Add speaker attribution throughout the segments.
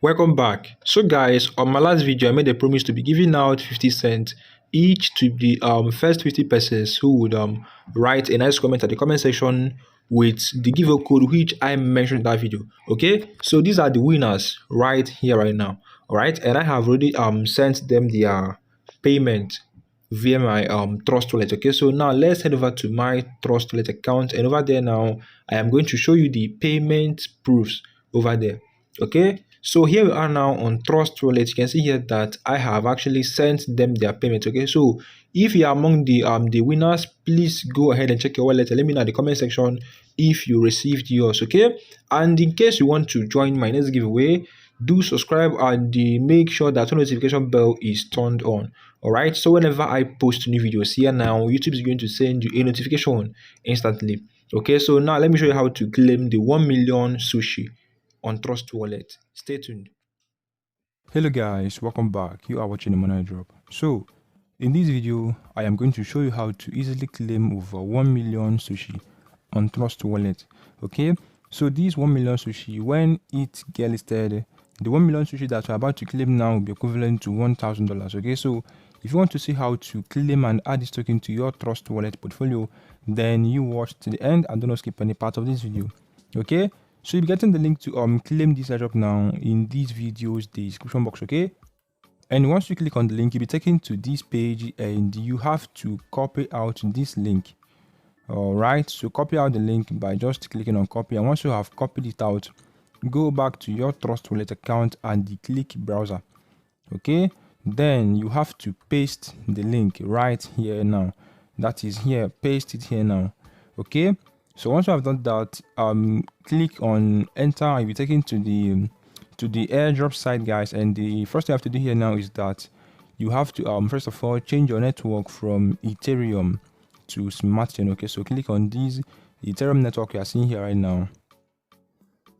Speaker 1: Welcome back. So guys, on my last video I made a promise to be giving out 50 cents each to the first 50 persons who would write a nice comment at the comment section with the giveaway code which I mentioned in that video. Okay, so these are the winners right here right now. All right, and I have already sent them their payment via my Trust Wallet. Okay, so now let's head over to my Trust Wallet account, and over there now I am going to show you the payment proofs over there. Okay, so here we are now on Trust Wallet. You can see here that I have actually sent them their payment. Okay, so if you are among the winners, please go ahead and check your wallet and let me know in the comment section if you received yours. Okay, and in case you want to join my next giveaway, do subscribe and make sure that the notification bell is turned on. All right, so whenever I post new videos here now, YouTube is going to send you a notification instantly. Okay, so now let me show you how to claim the 1 million sushi on Trust Wallet. Stay tuned.
Speaker 2: Hello guys, welcome back. You are watching the Money Drop. So in this video I am going to show you how to easily claim over 1 million sushi on Trust Wallet. Okay, so this 1 million sushi, when it gets listed, the 1 million sushi that we're about to claim now will be equivalent to $1,000. Okay, so if you want to see how to claim and add this token to your Trust Wallet portfolio, then you watch to the end and don't skip any part of this video. Okay, so you'll be getting the link to claim this airdrop now in this video's description box. Okay, and once you click on the link, you'll be taken to this page and you have to copy out this link. All right, so copy out the link by just clicking on copy, and once you have copied it out, go back to your Trust Wallet account and click browser. Okay, then you have to paste the link right here now. That is here, paste it here now. Okay, so once you have done that, click on enter and you'll be taken to the airdrop site, guys. And the first thing you have to do here now is that you have to first of all change your network from Ethereum to Smart Chain. Okay, so click on this Ethereum network you are seeing here right now.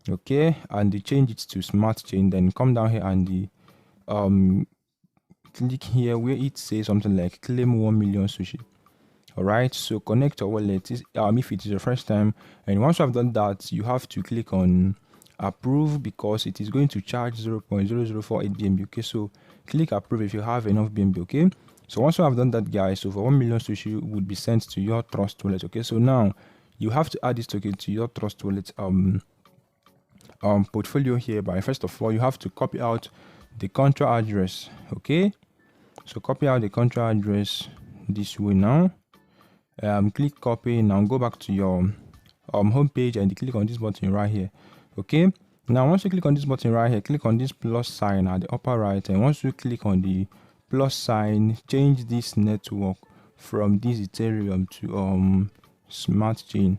Speaker 2: Okay, and they change it to Smart Chain. Then come down here and click here where it says something like claim 1 million sushi. All right, so connect your wallet if it is your first time, and once you have done that, you have to click on approve because it is going to charge 0.0048 BNB. Okay, so click approve if you have enough BNB. Okay, so once you have done that, guys, over 1 million sushi would be sent to your Trust Wallet. Okay, so now you have to add this token to your Trust Wallet portfolio here. By first of all, you have to copy out the contract address. Okay, so copy out the contract address this way now. Click copy. Now go back to your home page and click on this button right here. Okay, now once you click on this button right here, click on this plus sign at the upper right, and once you click on the plus sign, change this network from this Ethereum to Smart Chain.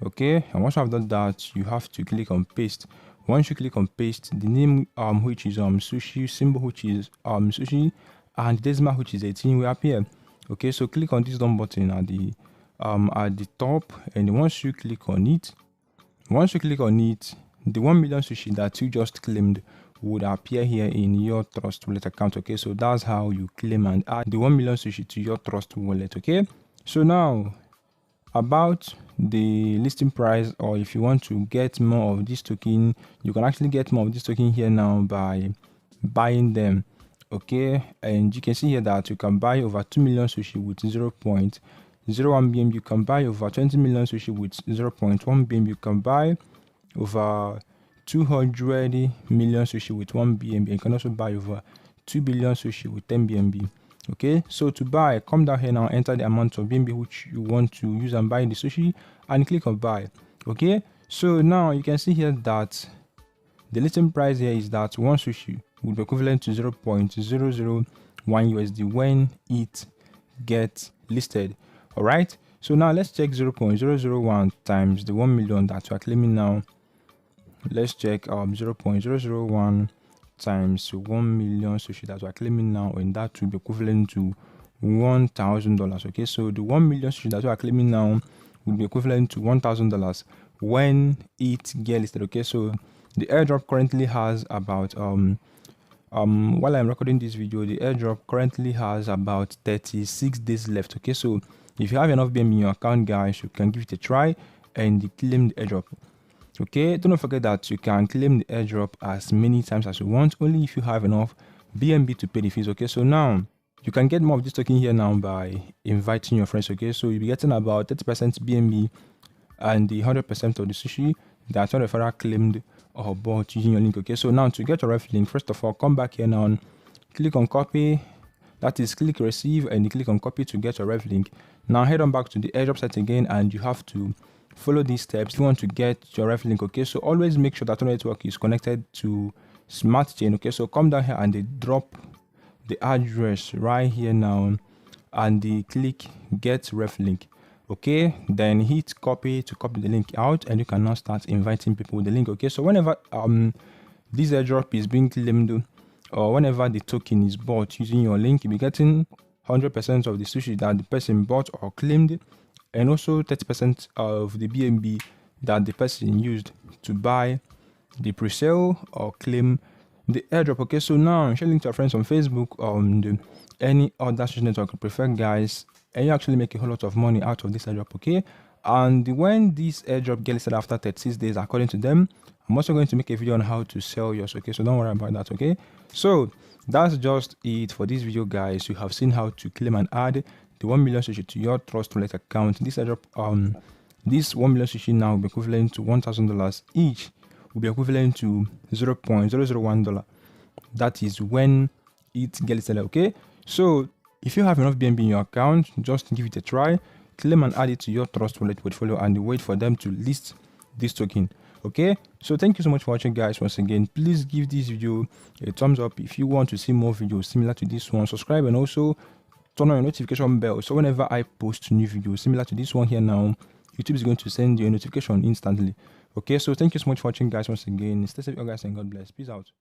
Speaker 2: Okay, and once you have done that, you have to click on paste. Once you click on paste, the name which is sushi, symbol which is sushi, and decimal which is 18 will appear. Okay, so click on this done button at the top, and once you click on it, the 1 million sushi that you just claimed would appear here in your Trust Wallet account. Okay, so that's how you claim and add the 1 million sushi to your Trust Wallet. Okay, so now about the listing price, or if you want to get more of this token, you can actually get more of this token here now by buying them. Okay, and you can see here that you can buy over 2 million sushi with 0.01 BNB. You can buy over 20 million sushi with 0.1 BNB. You can buy over 200 million sushi with 1 BNB. You can also buy over 2 billion sushi with 10 BNB. Okay, so to buy, come down here now, enter the amount of BNB which you want to use and buy the sushi, and click on buy. Okay, so now you can see here that the listing price here is that one sushi would be equivalent to 0.001 USD when it gets listed. All right, so now let's check 0.001 times the 1 million that we are claiming now. Let's check 0.001 times 1 million sushi that we are claiming now, and that will be equivalent to $1,000. Okay, so the 1 million sushi that we are claiming now will be equivalent to $1,000 when it gets listed. Okay, so the airdrop currently has about while I'm recording this video, the airdrop currently has about 36 days left. Okay, so if you have enough BNB in your account, guys, you can give it a try and claim the airdrop. Okay, don't forget that you can claim the airdrop as many times as you want, only if you have enough BNB to pay the fees. Okay, so now you can get more of this token here now by inviting your friends. Okay, so you'll be getting about 30% BNB and the 100% of the sushi that your referral claimed or bought using your link. Okay, so now to get your ref link, first of all, come back here now, click on copy. That is, click receive and you click on copy to get your ref link. Now head on back to the airdrop site again, and you have to follow these steps if you want to get your ref link. Okay, so always make sure that your network is connected to smart chain. Okay, so come down here and they drop the address right here now, and they click get ref link. Okay, then hit copy to copy the link out, and you can now start inviting people with the link. Okay, so whenever this airdrop is being claimed, or whenever the token is bought using your link, you'll be getting 100% of the sushi that the person bought or claimed, and also 30% of the BNB that the person used to buy the pre-sale or claim the airdrop. Okay, so now share link to your friends on Facebook, any other social network you prefer, guys, and you actually make a whole lot of money out of this airdrop. Okay, and when this airdrop gets listed after 36 days, according to them, I'm also going to make a video on how to sell yours. Okay, so don't worry about that. Okay, so that's just it for this video, guys. You have seen how to claim and add the 1 million sushi to your Trust Wallet account. This airdrop, this 1 million sushi now will be equivalent to $1,000 each, will be equivalent to $0.001. That is when it gets listed. Okay, so if you have enough BNB in your account, just give it a try, claim and add it to your Trust Wallet portfolio, and wait for them to list this token. Okay, so thank you so much for watching, guys. Once again, please give this video a thumbs up if you want to see more videos similar to this one. Subscribe and also turn on your notification bell, so whenever I post new videos similar to this one here now, YouTube is going to send you a notification instantly. Okay, so thank you so much for watching, guys. Once again, stay safe, guys, and God bless. Peace out.